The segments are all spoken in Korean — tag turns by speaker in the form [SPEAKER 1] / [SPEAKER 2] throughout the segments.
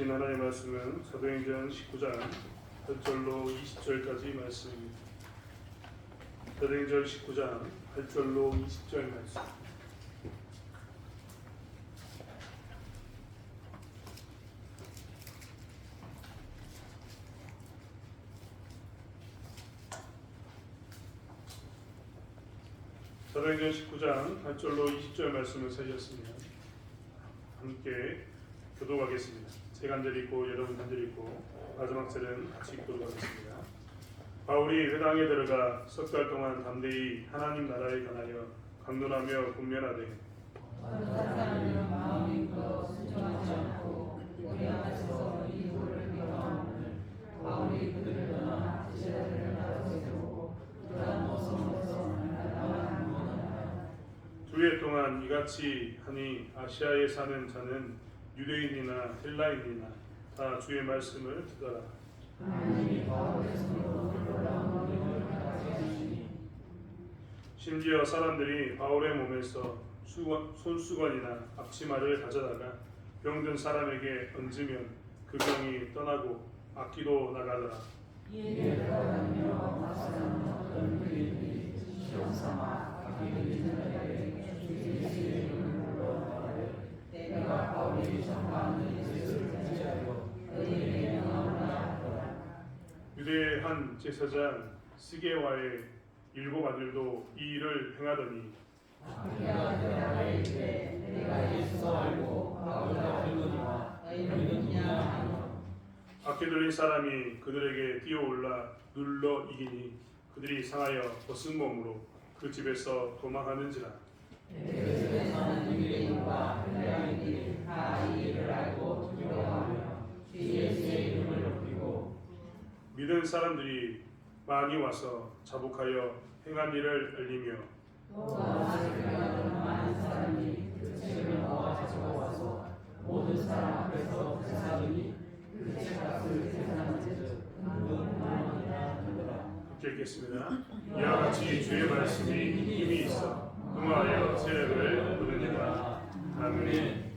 [SPEAKER 1] 주신 하나님의 말씀은 사도행전 19장 8절로 20절까지 말씀입니다. 사도행전 19장 8절로 20절 말씀. 사도행전 19장 8절로 20절 말씀을 사셨습니다. 함께 교독하겠습니다. 제가 한 절 읽고 여러분 한 절 읽고 마지막 절은 같이 교독하겠습니다. 바울이 회당에 들어가 석 달 동안 담대히 하나님 나라에 관하여 강론하며 권면하되
[SPEAKER 2] 마음이 순종하지 않고 우리 앞에서 이 도를 경험하는 바울이 그들을 떠나 제자들을 따라 세우고 그러한 모성에서 나만 문하라.
[SPEAKER 1] 두 해 동안 이같이 하니 아시아에 사는 자는 유대인이나 헬라인이나 다 주의 말씀을 듣더라.
[SPEAKER 2] 하나님이 바울의 손으로 놀라운 능력을 가게 하시니
[SPEAKER 1] 심지어 사람들이 바울의 몸에서 손수건이나 앞치마를 가져다가 병든 사람에게 얹으면 그 병이 떠나고 악기도 나가더라.
[SPEAKER 2] 이에 들어가며 마사는 어떤 그들이 시험 삼아 악기를 이스라엘에게 주의 이름을 불러말하되 내가 바울이 전파하는 예수를 대체하여 너희에게 명하노라 하더라.
[SPEAKER 1] 유대의 한 제사장 스게와의 7 아들도 이 일을 행하더니
[SPEAKER 2] 악기가 대답하여 이르되 내가 예수가 알고 바울이라 하거니와 너희는 누구냐 하며
[SPEAKER 1] 악기 들린 사람이 그들에게 뛰어올라 눌러 이기니 그들이 상하여 벗은 몸으로 그 집에서 도망하는지라.
[SPEAKER 2] 에베소에 사는 유대인과 헬라인들이 다 이 일을 알고 두려워하며 주 예수의 이름을 높이고
[SPEAKER 1] 믿은 사람들이 많이 와서 자복하여 행한 일을 알리며
[SPEAKER 2] 또한 세계하던 많은 사람이 그 책을 모아 가지고 와서 모든 사람 앞에서 제사하니 그 책값을 계산한즉 은근 10,000원이라 하더라.
[SPEAKER 1] 함께 읽겠습니다. 이와 같이 주의 말씀이 힘이 있어 응하여 세력을 부르니라. 아멘.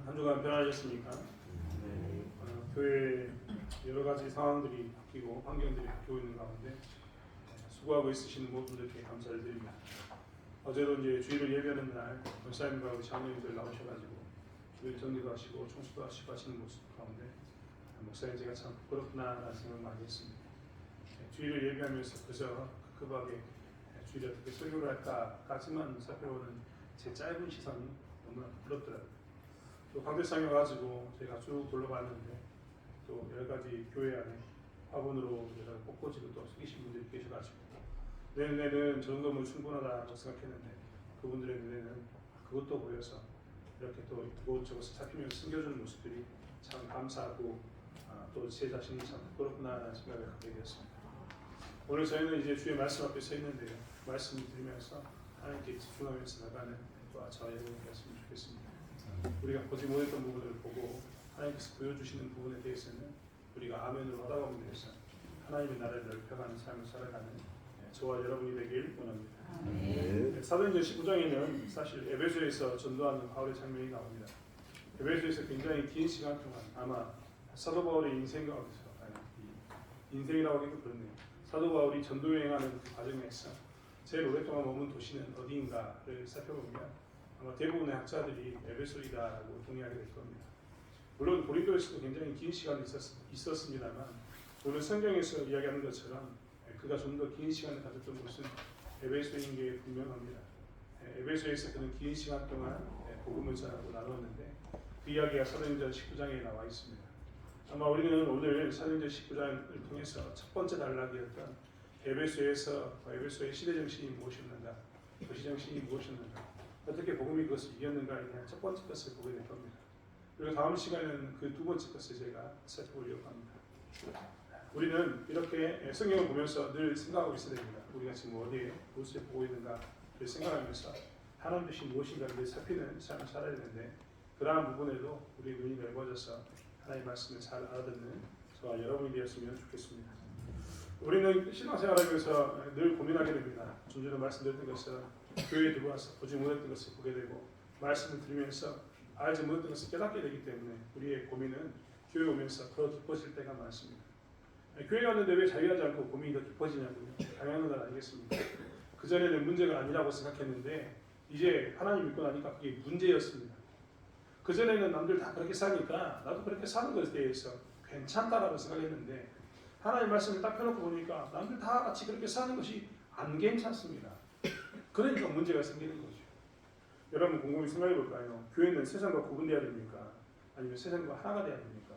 [SPEAKER 1] 한 주간 편하셨습니까? 교회 여러 가지 상황들이 바뀌고 환경들이 바뀌고 있는 가운데 수고하고 있으시는 모든 분들께 감사를 드립니다. 어제도 이제 주일을 예배하는 날 목사님과 우리 장로님들 나오셔가지고 주일 정리도 하시고 청소도 하시고 하시는 모습 가운데 목사님 제가 참 부끄럽구나라는 생각을 많이 했습니다. 주일을 예배하면서 그저 급하게 주일에 어떻게 설교를 할까까지만 살펴보는 제 짧은 시선이 너무나 부끄럽더라고요. 또 광대상에 와가지고 제가 쭉 둘러봤는데 또 여러 가지 교회 안에 화분으로 여러 꽃꽂이를 또 숙이신 분들이 계셔가지고 내 눈에는 저 정도면 충분하다고 생각했는데 그분들의 눈에는 그것도 보여서 이렇게 또 이곳저곳을 살피면서 숨겨주는 모습들이 참 감사하고 또 제 자신이 참 부끄럽구나라는 생각을 갖게 되었습니다. 오늘 저희는 이제 주의 말씀 앞에 서 있는데요. 말씀을 들으면서 하나님께 집중하면서 나가는 또 저와 여러분이 되었으면 좋겠습니다. 우리가 보지 못했던 부분을 보고 하나님께서 보여주시는 부분에 대해서는 우리가 아멘으로 하다보면 되서 하나님의 나라를 넓혀가는 삶을 살아가는 저와 여러분이 되길 원합니다.
[SPEAKER 2] 아멘.
[SPEAKER 1] 사도행전 19장에는 사실 에베소에서 전도하는 바울의 장면이 나옵니다. 에베소에서 굉장히 긴 시간 동안 아마 사도 바울의 인생 가운데서 인생이라고 하기도 그렇네요. 사도 바울이 전도 여행하는 그 과정에서 제일 오랫동안 머문 도시는 어디인가를 살펴보면 아마 대부분의 학자들이 에베소이다라고 동의하게 될 겁니다. 물론 고린도에서도 굉장히 긴 시간이 있었습니다만 오늘 성경에서 이야기하는 것처럼 그가 좀 더 긴 시간을 가졌던 곳은 에베소인 게 분명합니다. 에베소에서 그는 긴 시간 동안 복음을 전하고 나누었는데 그 이야기가 사도행전 19장에 나와 있습니다. 아마 우리는 오늘 사도행전 19장을 통해서 첫 번째 단락이었던 에베소의 시대정신이 무엇이었는가, 도시정신이 무엇이었는가, 어떻게 복음이 그것을 이겼는가에 대한 첫 번째 것을 보게 될 겁니다. 그리고 다음 시간에는 그 두 번째 것을 제가 살펴보려고 합니다. 우리는 이렇게 성경을 보면서 늘 생각하고 있어야 됩니다. 우리가 지금 어디에 무엇을 보고 있는가를 생각하면서 하나님 뜻이 무엇인가를 늘 살피는 삶을 살아야 되는데 그러한 부분에도 우리 눈이 넓어져서 하나님의 말씀을 잘 알아듣는 저와 여러분이 되었으면 좋겠습니다. 우리는 신앙생활하면서 늘 고민하게 됩니다. 좀 전에 말씀드렸던 것처럼 교회에 들어와서 보지 못했던 것을 보게 되고 말씀을 들으면서 알지 못했던 것을 깨닫게 되기 때문에 우리의 고민은 교회 오면서 더 깊어질 때가 많습니다. 교회 왔는데 왜 자유하지 않고 고민이 더 깊어지냐고요? 당연한 건 아니겠습니까? 그전에는 문제가 아니라고 생각했는데 이제 하나님 믿고 나니까 그게 문제였습니다. 그전에는 남들 다 그렇게 사니까 나도 그렇게 사는 것에 대해서 괜찮다라고 생각했는데 하나님 말씀을 딱 펴놓고 보니까 남들 다 같이 그렇게 사는 것이 안 괜찮습니다. 그러니까 문제가 생기는 거죠. 여러분 곰곰이 생각해 볼까요? 교회는 세상과 구분돼야 됩니까? 아니면 세상과 하나가 돼야 됩니까?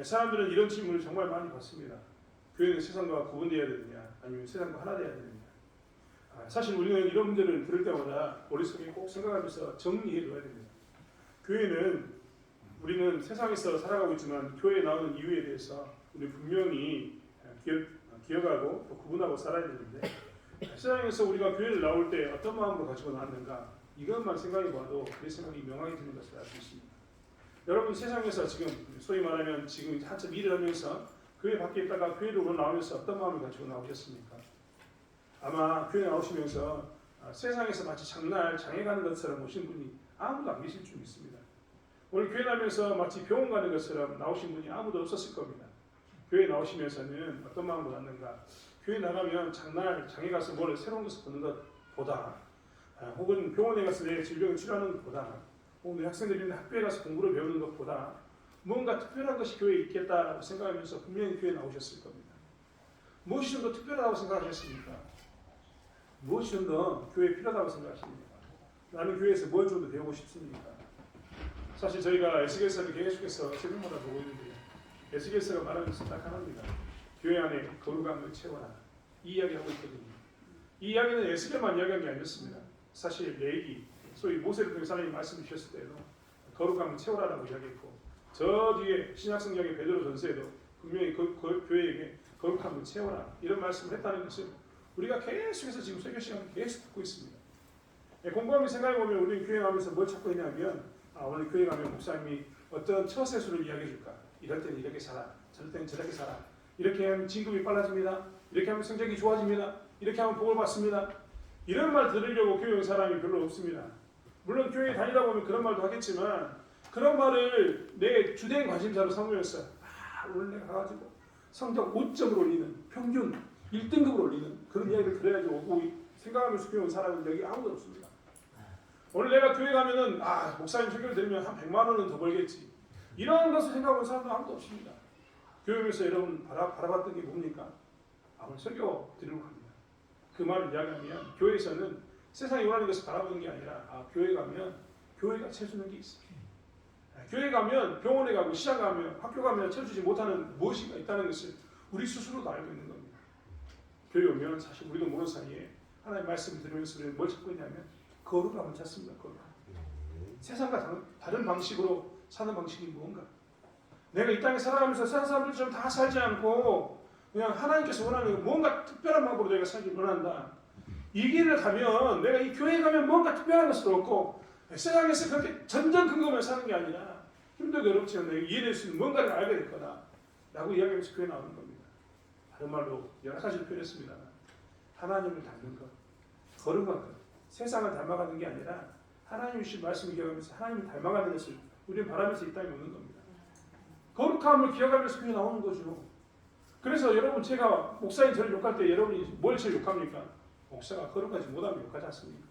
[SPEAKER 1] 사람들은 이런 질문을 정말 많이 받습니다. 교회는 세상과 구분돼야 되느냐 아니면 세상과 하나 돼야 되느냐. 사실 우리는 이런 문제를 들을 때마다 머릿속에 꼭 생각하면서 정리해 둬야 됩니다. 우리는 세상에서 살아가고 있지만 교회에 나오는 이유에 대해서 우리 분명히 기억하고 또 구분하고 살아야 되는데 세상에서 우리가 교회를 나올 때 어떤 마음으로 가지고 나왔는가 이것만 생각해 봐도 내 생각이 명확히 드는 것을 알 수 있습니다. 여러분 세상에서 지금 소위 말하면 지금 한참 일을 하면서 교회 밖에 있다가 교회로 나오면서 어떤 마음을 가지고 나오셨습니까? 아마 교회 나오시면서 세상에서 마치 장날 장에 가는 것처럼 오신 분이 아무도 안 계실 줄 믿습니다. 오늘 교회 나면서 마치 병원 가는 것처럼 나오신 분이 아무도 없었을 겁니다. 교회 나오시면서는 어떤 마음으로 왔는가? 교회 나가면 장날 장에 가서 뭘 새로운 것을 보는 것보다 혹은 병원에 가서 내 질병을 치료하는 것보다 혹은 학생들이 있는 학교에 가서 공부를 배우는 것보다 뭔가 특별한 것이 교회에 있겠다라고 생각하면서 분명히 교회에 나오셨을 겁니다. 무엇이 좀 더 특별하다고 생각하셨습니까? 무엇이 좀 더 교회에 필요하다고 생각하십니까? 나는 교회에서 뭘 좀 더 배우고 싶습니까? 사실 저희가 에스겔서를 계속해서 새벽마다 보고 있는데요. 에스겔서가 말하는 것은 딱 하나입니다. 교회 안에 거룩함을 채워라. 이 이야기하고 있거든요. 이 이야기는 에스겔만 이야기한 게 아니었습니다. 사실 레위, 소위 모세를 통해 하나님이 말씀 주셨을 때도 거룩함을 채워라라고 이야기했고 저 뒤에 신약성경의 베드로 전서에도 분명히 교회에게 거룩함을 채워라 이런 말씀을 했다는 것을 우리가 계속해서 지금 설교 시간을 계속 듣고 있습니다. 곰곰이 생각해보면 우리는 교회 가면서 뭘 찾고 있냐면 오늘 교회 가면 목사님이 어떤 처세술을 이야기해 줄까? 이럴 때는 이렇게 살아, 저럴 때는 저렇게 살아. 이렇게 하면 진급이 빨라집니다. 이렇게 하면 성적이 좋아집니다. 이렇게 하면 복을 받습니다. 이런 말 들으려고 교회 온 사람이 별로 없습니다. 물론 교회에 다니다 보면 그런 말도 하겠지만 그런 말을 내 주된 관심사로 삼으면서 오늘 내가 가가지고 성적 5점을 올리는 평균 1등급을 올리는 그런 이야기를 들어야지 오고 생각하면서 교회 온 사람은 여기 아무도 없습니다. 오늘 내가 교회 가면은 목사님 설교를 들으면 한 100만 원은 더 벌겠지. 이런 것을 생각하는 사람도 아무도 없습니다. 교회 오면서 여러분 바라봤던 게 뭡니까? 오늘 설교 드리려고 합니다. 그 말을 이야기하면 교회에서는 세상이 원하는 것을 바라보는 게 아니라 교회 가면 교회가 채워주는 게 있어요. 교회 가면 병원에 가고 시장 가면 학교 가면 채워주지 못하는 무엇인가 있다는 것을 우리 스스로도 알고 있는 겁니다. 교회 오면 사실 우리도 모르는 사이에 하나님의 말씀을 들으면서 우리는 뭘 찾고 있냐면 거룩함을 찾습니다. 거룩함. 세상과 다른 방식으로 사는 방식이 뭔가? 내가 이 땅에 살아가면서 세상 사람들처럼 다 살지 않고 그냥 하나님께서 원하는 뭔가 특별한 방법으로 내가 살기 원한다. 이 길을 가면 내가 이 교회에 가면 뭔가 특별한 것을 얻고 세상에서 그렇게 전전긍긍을 사는 게 아니라 힘들고 어렵지 않은 내가 이해될 수 있는 뭔가를 알게 될 거다 라고 이야기하면서 교회에 나오는 겁니다. 다른 말로 여러 가지를 표현했습니다. 하나님을 닮는 것, 거룩한 것, 세상을 닮아가는 게 아니라 하나님이 주신 말씀을 기억하면서 하나님을 닮아가는 것을 우리는 바라면서 이 땅에 오는 겁니다. 거룩함을 기억하면서 교회에 나오는 거죠. 그래서 여러분 제가 목사님 저를 욕할 때 여러분이 뭘 제일 욕합니까? 목사가 거룩하지 못하면 욕하지 않습니까?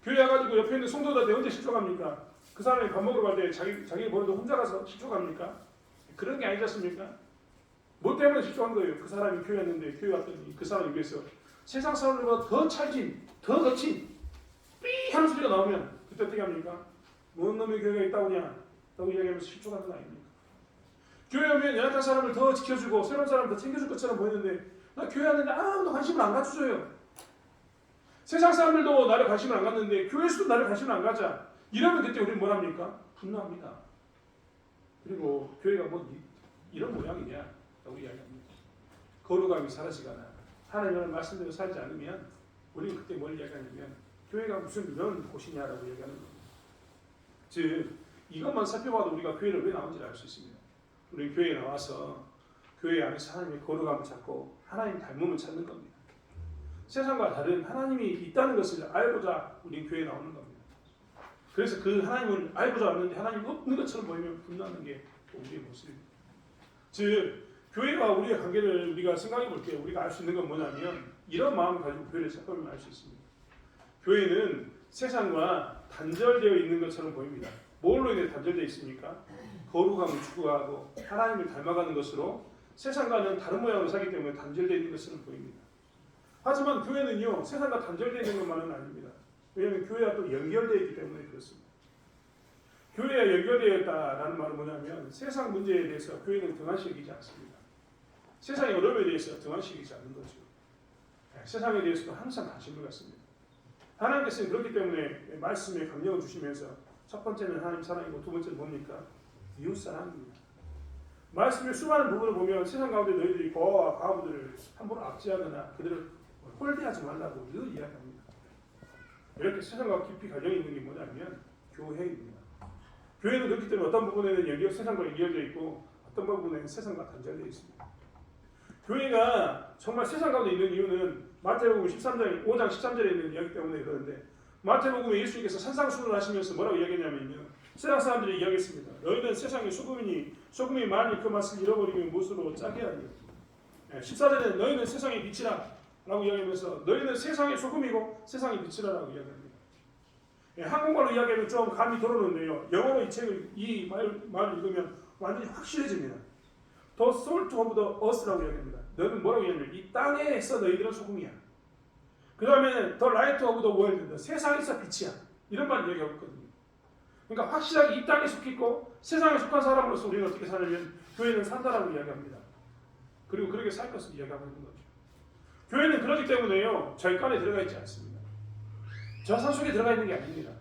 [SPEAKER 1] 교회 와가지고 옆에 있는 성도들한테 언제 실족합니까? 그 사람이 밥 먹으러 갈 때 자기 버려도 혼자 가서 실족합니까? 그런 게 아니지 않습니까? 뭐 때문에 실족한 거예요? 그 사람이 교회 왔는데 교회 왔더니 그 사람이 위해서 세상 사람들보다 더 찰진, 더 거친 삐 하는 소리가 나오면 그때 어떻게 합니까? 뭔 놈의 교회가 있다고냐? 라고 이야기하면서 실족하는 거 아닙니까? 교회 오면 연약한 사람을 더 지켜주고 새로운 사람을 더 챙겨줄 것처럼 보이는데 나 교회 왔는데 아무도 관심을 안 가져줘요. 세상 사람들도 나를 관심을 안 갖는데 교회에서도 나를 관심을 안 가져. 이러면 그때 우리는 뭘 합니까? 분노합니다. 그리고 교회가 뭐 이런 모양이냐? 라고 이야기합니다. 거룩함이 사라지거나 하나님의 말씀대로 살지 않으면 우리는 그때 뭘 이야기하냐면 교회가 무슨 이런 곳이냐라고 이야기하는 겁니다. 즉 이것만 살펴봐도 우리가 교회를 왜 나온지를 알 수 있습니다. 우리 교회에 나와서 교회 안에서 하나님의 거룩함을 찾고 하나님 닮음을 찾는 겁니다. 세상과 다른 하나님이 있다는 것을 알고자 우리 교회에 나오는 겁니다. 그래서 그 하나님을 알고자 하는데 하나님이 없는 것처럼 보이면 분노하는 게 우리의 모습입니다. 즉 교회와 우리의 관계를 우리가 생각해 볼게요. 우리가 알 수 있는 건 뭐냐면 이런 마음을 가지고 교회를 생각하면 알 수 있습니다. 교회는 세상과 단절되어 있는 것처럼 보입니다. 뭘로 인해 단절되어 있습니까? 거룩함을 추구하고 하나님을 닮아가는 것으로 세상과는 다른 모양으로 살기 때문에 단절되어 있는 것처럼 보입니다. 하지만 교회는요, 세상과 단절되어 있는 것만은 아닙니다. 왜냐하면 교회와 또 연결되어 있기 때문에 그렇습니다. 교회와 연결되어 있다라는 말은 뭐냐면 세상 문제에 대해서 교회는 등한시 여기지 않습니다. 세상의 어려움에 대해서 등한시 여기지 않는 거죠. 세상에 대해서도 항상 관심을 갖습니다. 하나님께서는 그렇기 때문에 말씀에 강력을 주시면서 첫 번째는 하나님 사랑이고 두 번째는 뭡니까? 이웃 사랑입니다. 말씀의 수많은 부분을 보면 세상 가운데 너희들이 고아와 과부들을 함부로 압제하거나 그들을 홀대하지 말라고 늘 이야기합니다. 이렇게 세상과 깊이 관련이 있는 게 뭐냐면 교회입니다. 교회는 그렇기 때문에 어떤 부분에는 세상과 연결되어 있고 어떤 부분에는 세상과 단절되어 있습니다. 교회가 정말 세상 가운데 있는 이유는 마태복음 5장 13절에 있는 이야기 때문에 그러는데 마태복음에 예수님께서 산상수훈을 하시면서 뭐라고 이야기했냐면요. 세상 사람들이 이야기했습니다. 너희는 세상의 소금이니 소금이 만일 그 맛을 잃어버리면 무엇으로 짜게 하리요. 14절에는 너희는 세상의 빛이라 라고 이야기하면서 너희는 세상의 소금이고 세상의 빛이라 라고 이야기합니다. 한국말로 이야기하면 좀 감이 돌아오는데요. 영어로 이 말을 읽으면 완전히 확실해집니다. The salt of the earth라고 이야기합니다. 너는 뭐라고 이야기하냐면 이 땅에서 너희들은 소금이야. 그 다음에 the light of the world, 세상에서 빛이야. 이런 말 이야기하고 있거든요. 그러니까 확실하게 이 땅에 속해 있고 세상에 속한 사람으로서 우리는 어떻게 사냐면 교회는 산다라고 이야기합니다. 그리고 그렇게 살 것을 이야기하고 있는 거죠. 교회는 그렇기 때문에요. 절간에 들어가 있지 않습니다. 저 산속에 들어가 있는 게 아닙니다.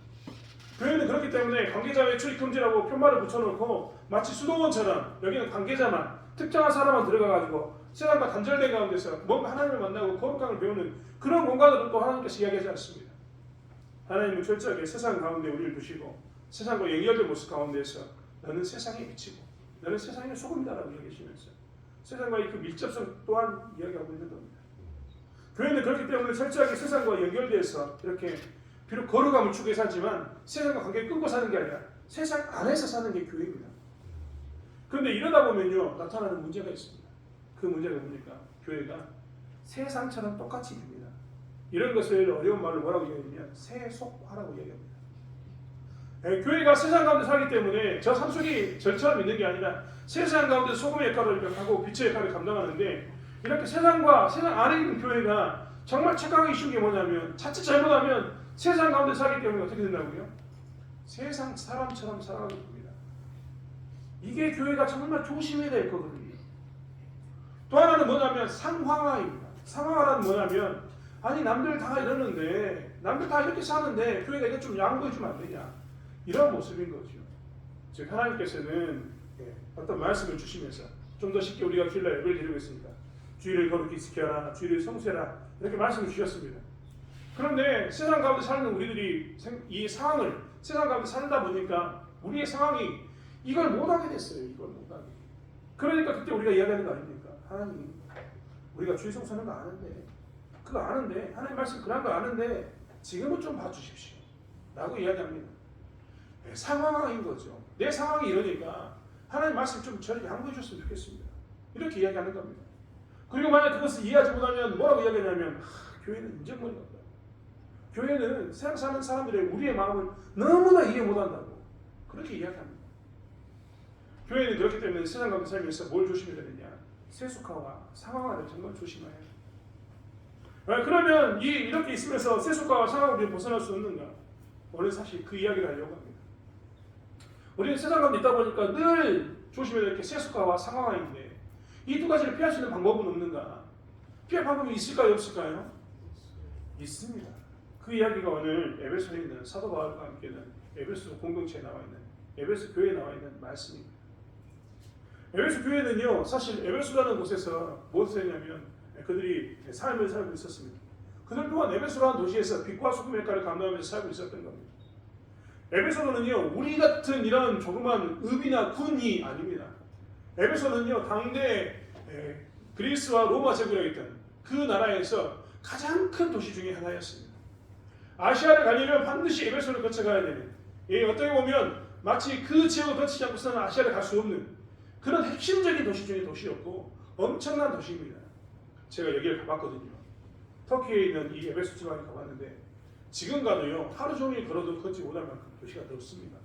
[SPEAKER 1] 교회는 그렇기 때문에 관계자 외 출입 금지라고 표말을 붙여놓고 마치 수도원처럼 여기는 관계자만 특정한 사람만 들어가가지고 세상과 단절된 가운데서 뭔가 하나님을 만나고 거룩함을 배우는 그런 공간으로 또 하나님께서 이야기하지 않습니다. 하나님은 철저하게 세상 가운데 우리를 두시고 세상과 연결된 모습 가운데서 너는 세상의 빛이고 너는 세상의 소금이다라고 이야기하시면서 세상과의 그 밀접성 또한 이야기하고 있는 겁니다. 교회는 그렇기 때문에 철저하게 세상과 연결돼서 이렇게 비록 거룩함을 추구해서 살지만 세상과 관계를 끊고 사는 게 아니라 세상 안에서 사는 게 교회입니다. 그런데 이러다 보면요 나타나는 문제가 있습니다. 그 문제가 뭡니까? 교회가 세상처럼 똑같이 됩니다. 이런 것을 어려운 말로 뭐라고 이야기하냐면 세속화라고 이야기합니다. 교회가 세상 가운데 살기 때문에 저 산속이 절처럼 있는 게 아니라 세상 가운데 소금의 역할을 하고 빛의 역할을 감당하는데 이렇게 세상 안에 있는 교회가 정말 착각하기 쉬운 게 뭐냐면 자칫 잘못하면 세상 가운데 살기 때문에 어떻게 된다고요? 세상 사람처럼 살아가게 됩니다. 이게 교회가 정말 조심해야 될 거거든요. 또 하나는 뭐냐면 상황화입니다. 상황화란 뭐냐면 아니 남들 다 이러는데 남들 다 이렇게 사는데 교회가 이거 좀 양보해 주면 안 되냐 이런 모습인 거죠. 즉 하나님께서는 어떤 말씀을 주시면서 좀 더 쉽게 우리가 길러 예배를 드리고 있으니까 주의를 거룩히 지켜라 주의를 성수해라 이렇게 말씀을 주셨습니다. 그런데 세상 가운데 사는 우리들이 이 상황을 세상 가운데 살다 보니까 우리의 상황이 이걸 못하게 됐어요. 이걸 못하게. 그러니까 그때 우리가 이야기하는 거 아닙니까? 하나님 우리가 주의 성수하는 거 아는데 그거 아는데 하나님 말씀 그런 거 아는데 지금은 좀 봐주십시오 라고 이야기합니다. 상황인 거죠. 내 상황이 이러니까 하나님 말씀 좀 저를 양보해 줬으면 좋겠습니다. 이렇게 이야기하는 겁니다. 그리고 만약 그것을 이해하지 못하면 뭐라고 이야기하냐면 교회는 인정머리가 없다. 교회는 세상 사는 사람들의 우리의 마음을 너무나 이해 못한다고 그렇게 이야기합니다. 교회는 그렇기 때문에 세상 가운데 살면서 뭘 조심해야 되느냐 세속화와 상황화를 정말 조심해야 해요. 그러면 이렇게 있으면서 세속화와 상황을 벗어날 수 없는가? 오늘 사실 그 이야기를 하려고 합니다. 우리는 세상 가운데 있다 보니까 늘 조심해야 될 게 세속화와 상황화인데 이 두 가지를 피할 수 있는 방법은 없는가? 피할 방법이 있을까요? 없을까요? 있습니다. 그 이야기가 오늘 에베소에 있는 사도 바울과 함께는 에베소 공동체에 나와 있는 에베소 교회에 나와 있는 말씀입니다. 에베소 교회는요 사실 에베소라는 곳에서 무엇을 했냐면 그들이 삶을 살고 있었습니다. 그들 또한 에베소라는 도시에서 빛과 소금의 역할을 감당하면서 살고 있었던 겁니다. 에베소는요 우리 같은 이런 조그만 읍이나 군이 아닙니다. 에베소는요 당대 그리스와 로마 제국이라고 했던 그 나라에서 가장 큰 도시 중에 하나였습니다. 아시아를 가려면 반드시 에베소를 거쳐가야 되는 예, 어떻게 보면 마치 그 지역을 거치지 않고서는 아시아를 갈 수 없는 그런 핵심적인 도시 중에 도시였고 엄청난 도시입니다. 제가 여기를 가봤거든요. 터키에 있는 이 에베소 지방에 가봤는데 지금 가도요 하루 종일 걸어도 걷지 못할 만큼 도시가 넓습니다.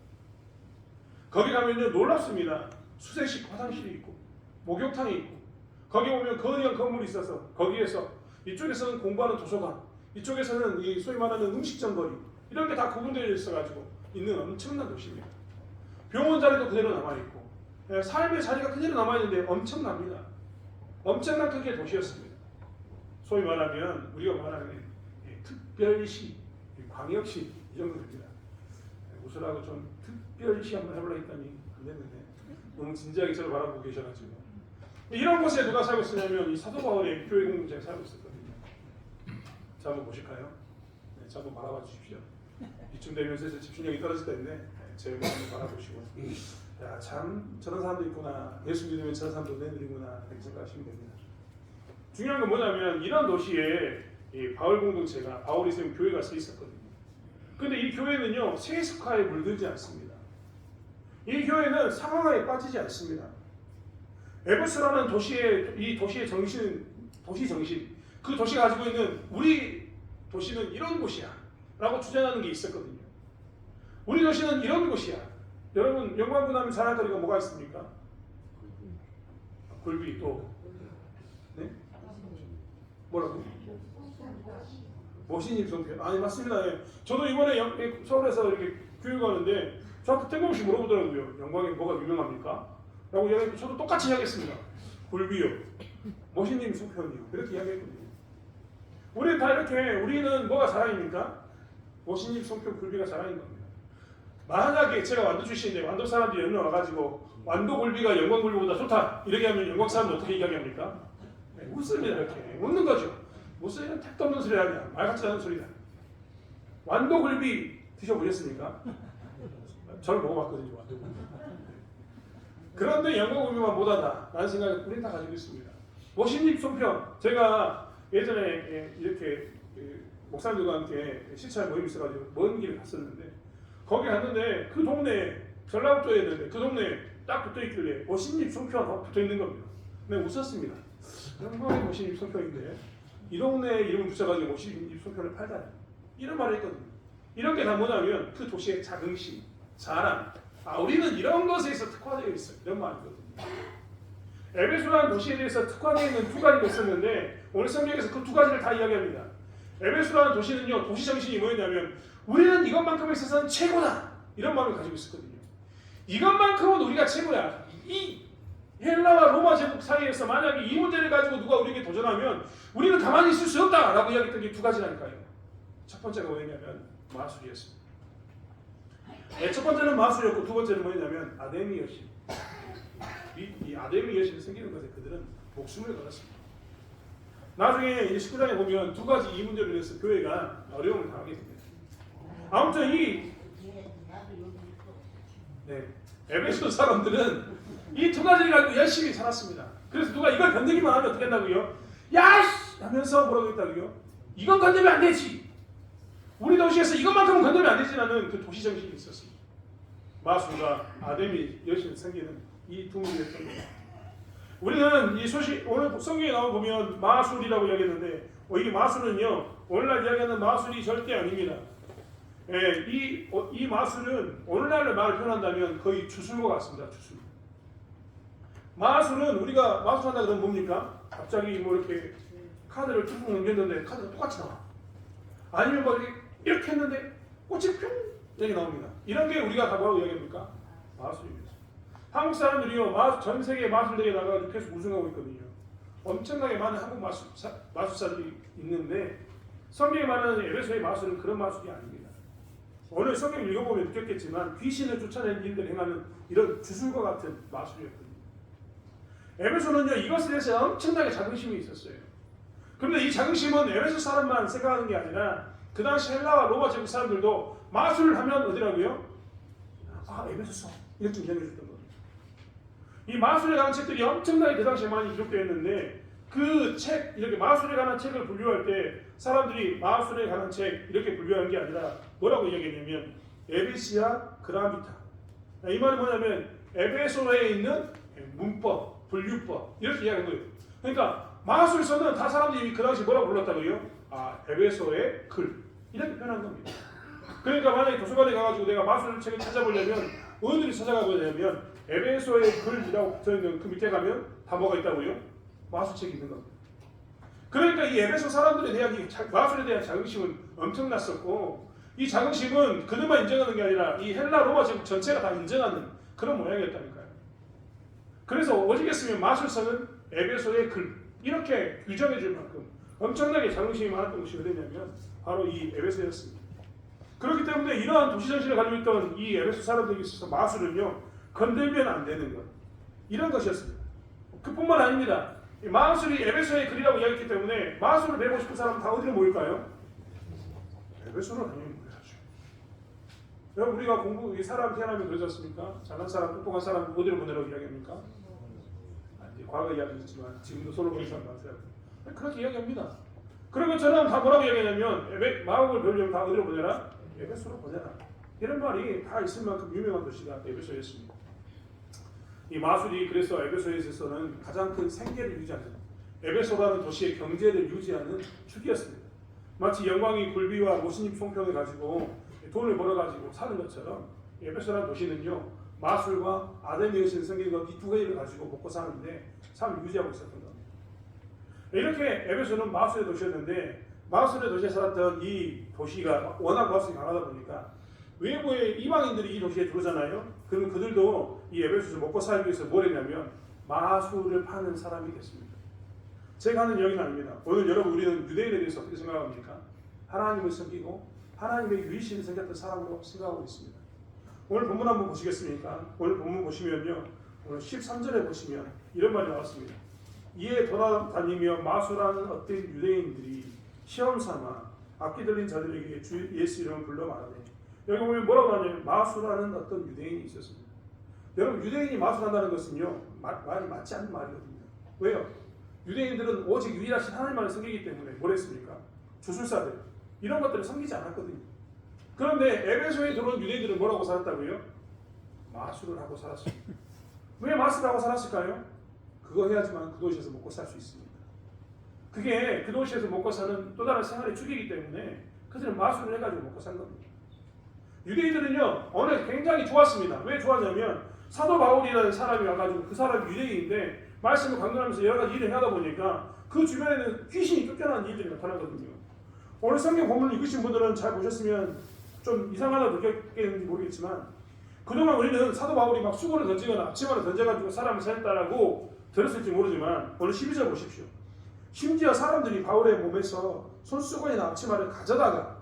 [SPEAKER 1] 거기 가면요 놀랍습니다. 수세식 화장실이 있고 목욕탕이 있고 거기 보면 거대한 건물이 있어서 거기에서 이쪽에서는 공부하는 도서관, 이쪽에서는 이 소위 말하는 음식점거리 이런 게 다 구분되어 있어가지고 있는 엄청난 도시입니다. 병원 자리도 그대로 남아있고 삶의 자리가 그대로 남아있는데 엄청납니다. 엄청난 크기의 도시였습니다. 소위 말하면 우리가 말하는 특별시, 광역시 이 정도 됩니다. 웃으라고 좀 특별시 한번 해보려고 했더니 안 됐는데 너무 진지하게 저를 바라보고 계셔가지고 이런 곳에 누가 살고 있었냐면 이 사도 바울의 교회 공동체가 살고 있었거든요. 자 한번 보실까요? 네, 자 한번 바라봐 주십시오. 이쯤 되면 슬슬 집중력이 떨어질 때인데 제 마음을 바라보시고 야, 참 저런 사람도 있구나. 예수 믿으면 저런 사람도 내들이구나 이렇게 생각하시면 됩니다. 중요한 건 뭐냐면 이런 도시에 이 바울 공동체가 바울이 세운 교회가 서 있었거든요. 그런데 이 교회는요 세속화에 물들지 않습니다. 이 교회는 상황에 빠지지 않습니다. 에베소라는 도시의 이 도시의 정신, 도시 정신, 그 도시가 가지고 있는 우리 도시는 이런 곳이야 라고 주장하는 게 있었거든요. 우리 도시는 이런 곳이야. 여러분 영광군 하면 자랑거리가 뭐가 있습니까? 굴비 또 네? 뭐라고? 모신님 성표. 아니 맞습니다. 예. 저도 이번에 서울에서 이렇게 교육하는데 저한테 뜬금없이 물어보더라고요. 영광이 뭐가 유명합니까? 라고 이야기했고 저도 똑같이 이야기했습니다. 굴비요. 모신님 성표는요. 이렇게 이야기했거든요. 우리는 다 이렇게 우리는 뭐가 자랑입니까? 모신님 성표 굴비가 자랑인 겁니다. 만약에 제가 완도 출신인데 완도 사람들이 연락 와가지고 완도 굴비가 영광 굴비보다 좋다 이렇게 하면 영광 사람들 어떻게 이야기합니까? 네, 웃습니다. 이렇게 웃는 거죠. 무슨 이런 택도 없는 소리 하냐 말 같지 않은 소리다. 완도 굴비 드셔보셨습니까? 저를 먹어봤거든요. 완도 굴비. 그런데 영광 굴비만 못하다 라는 생각을 우리는 다 가지고 있습니다. 모신잎 송편 제가 예전에 이렇게 목사님들과 함께 시찰 모임이 있어가지고 먼 길을 갔었는데 거기 갔는데 그 동네에 전라북도였는데 그 동네에 딱 붙어있길래 모신잎 송편 붙어있는 겁니다. 내가 웃었습니다. 영광의 모신잎 송편인데 이 동네에 이름을 붙여가지고 모신잎 송편을 팔다니 이런 말을 했거든요. 이런 게 다 뭐냐면 그 도시의 자긍심, 자랑 우리는 이런 것에서 특화되어 있어요. 이런 말이거든요. 에베소라는 도시에 대해서 특화되어 있는 두 가지가 있었는데 오늘 성경에서 그 두 가지를 다 이야기합니다. 에베소라는 도시는요 도시 정신이 뭐였냐면 우리는 이것만큼에 있어서는 최고다 이런 마음을 가지고 있었거든요. 이것만큼은 우리가 최고야. 이 헬라와 로마 제국 사이에서 만약에 이 문제를 가지고 누가 우리에게 도전하면 우리는 가만히 있을 수 없다라고 이야기했던 게 두 가지라니까요. 첫 번째가 뭐였냐면 마술이었습니다. 네, 첫 번째는 마술이었고 두 번째는 뭐였냐면 아데미 여신. 이 아데미 여신이 생기는 것에 그들은 목숨을 걸었습니다. 나중에 이제 19장에 보면 두 가지 이 문제로 인해서 교회가 어려움을 당하게 됩니다. 아무튼 에베소 사람들은 이 두 가지를 가지고 열심히 살았습니다. 그래서 누가 이걸 건드리기만 하면 어떻게 한다고요? 야이씨! 하면서 뭐라고 했다고요? 이건 건드리면 안 되지. 우리 도시에서 이것만큼은 건드리면 안 되지라는 그 도시 정신이 있었습니다. 마술과 아데미 여신 생기는 이 두 문제였던 겁니다. 우리는 이 소식 오늘 성경에 나와 보면 마술이라고 이야기했는데 이게 마술은요 오늘날 이야기하는 마술이 절대 아닙니다. 이 마술은 오늘날의 말을 표현한다면 거의 주술과 같습니다. 주술. 마술은 우리가 마술한다 그러면 뭡니까? 갑자기 뭐 이렇게 카드를 툭 넘겼는데 카드가 똑같이 나와. 아니면 뭐 이렇게 했는데 꽃이 뿅 이렇게 나옵니다. 이런 게 우리가 다 뭐라고 이야기합니까? 마술입니다. 한국 사람들이요 전 세계 마술대회에 나가서 계속 우승하고 있거든요. 엄청나게 많은 한국 마술사들이 있는데 성경에 말하는 에베소의 마술은 그런 마술이 아닙니다. 오늘 성경 읽어보면 느꼈겠지만 귀신을 쫓아내는 일들 행하는 이런 주술과 같은 마술이었거든요. 에베소는요 이것에 대해서 엄청나게 자긍심이 있었어요. 그런데 이 자긍심은 에베소 사람만 생각하는 게 아니라 그 당시 헬라와 로마 제국 사람들도 마술을 하면 어디라고요? 에베소서 이렇게 기억해줬던 거예요. 이 마술에 관한 책들이 엄청나게 그 당시에 많이 기록되어 있는데 그 책, 이렇게 마술에 관한 책을 분류할 때 사람들이 마술에 관한 책 이렇게 분류하는 게 아니라 뭐라고 이야기했냐면 에베시아 그라미타. 이 말은 뭐냐면 에베소에 있는 문법, 분류법 이렇게 이야기한 거예요. 그러니까 마술서는 다 사람들이 그 당시 뭐라고 불렀다고요? 에베소의 글 이렇게 표현한 겁니다. 그러니까 만약에 도서관에 가가지고 내가 마술책을 찾아보려면 어디를 찾아가 보냐면 에베소의 글이라고 붙어있는 그 밑에 가면 다 뭐가 있다고요? 마술책이 있는 겁니다. 그러니까 이 에베소 사람들에 대한 이 마술에 대한 자긍심은 엄청났었고, 이 자긍심은 그들만 인정하는 게 아니라 이 헬라 로마 제국 전체가 다 인정하는 그런 모양이었다니까요. 그래서 오직했으면 마술서는 에베소의 글 이렇게 규정해 줄 만큼 엄청나게 자긍심이 많았던 곳이 어디냐면 바로 이 에베소였습니다. 그렇기 때문에 이러한 도시정신을 가지고 있던 이 에베소 사람들에게 있어서 마술은요 건들면 안 되는 것 이런 것이었습니다. 그뿐만 아닙니다. 이 마술이 에베소의 글이라고 이야기했기 때문에 마술을 배우고 싶은 사람은 다 어디로 모일까요? 에베소로 당연히 모여야죠. 여러분 우리가 공부 사람 태어나면 그러지 않습니까? 잘난 사람, 똑똑한 사람 어디로 보내라고 이야기합니까? 이제 과거 이야기했지만 지금도 서로 보는 사람 많더라고요. 그렇게 이야기합니다. 그런 것처럼 다 뭐라고 이야기하냐면 마음을 배우려면 다 어디로 보내라? 에베소로 보내라. 이런 말이 다 있을 만큼 유명한 도시가 에베소였습니다. 이 마술이 그래서 에베소에 있어서는 가장 큰 생계를 유지하는 에베소라는 도시의 경제를 유지하는 축이었습니다. 마치 영광이 굴비와 모신님 총평을 가지고 돈을 벌어가지고 사는 것처럼 에베소라는 도시는요 마술과 아데미의 성경과 이 두 가지를 가지고 먹고 사는데 삶을 유지하고 있었던 겁니다. 이렇게 에베소는 마술의 도시였는데 마술의 도시에 살았던 이 도시가 워낙 마술이 강하다 보니까 외부의 이방인들이 이 도시에 들어오잖아요. 그러면 그들도 이 에베소에서 먹고 살기 위해서 뭘 했냐면 마술을 파는 사람이 됐습니다. 제가 하는 이야기는 아닙니다. 오늘 여러분 우리는 유대인에 대해서 어떻게 생각합니까? 하나님을 섬기고 하나님의 유일신을 섬겼던 사람으로 생각하고 있습니다. 오늘 본문 한번 보시겠습니까? 오늘 본문 보시면요. 오늘 13절에 보시면 이런 말이 나왔습니다. 이에 돌아다니며 마술하는 어떤 유대인들이 시험 삼아 악기 들린 자들에게 주 예수 이름을 불러 말하네. 여기 보면 뭐라고 하냐면 마술하는 어떤 유대인이 있었습니다. 여러분 유대인이 마술한다는 것은요 말이 맞지 않는 말이거든요. 왜요? 유대인들은 오직 유일하신 하나님만을 섬기기 때문에 뭘 했습니까? 주술사들 이런 것들을 섬기지 않았거든요. 그런데 에베소에 들어온 유대인들은 뭐라고 살았다고요? 마술을 하고 살았습니다. 왜 마술을 하고 살았을까요? 그거 해야지만 그 도시에서 먹고 살 수 있습니다. 그게 그 도시에서 먹고 사는 또 다른 생활의 축이기 때문에 그들은 마술을 해가지고 먹고 산 겁니다. 유대인들은요 오늘 굉장히 좋았습니다. 왜 좋았냐면 사도 바울이라는 사람이 와가지고 그 사람이 유대인인데 말씀을 강론하면서 여러 가지 일을 하다 보니까 그 주변에는 귀신이 쫓겨나는 일들이 나타나거든요. 오늘 성경 본문을 읽으신 분들은 잘 보셨으면 좀 이상하다고 느꼈겠는지 모르겠지만 그동안 우리는 사도 바울이 막 수건을 던지거나 앞치마를 던져가지고 사람을 살렸다라고 들었을지 모르지만 오늘 12절 보십시오. 심지어 사람들이 바울의 몸에서 손수건이나 앞치마를 가져다가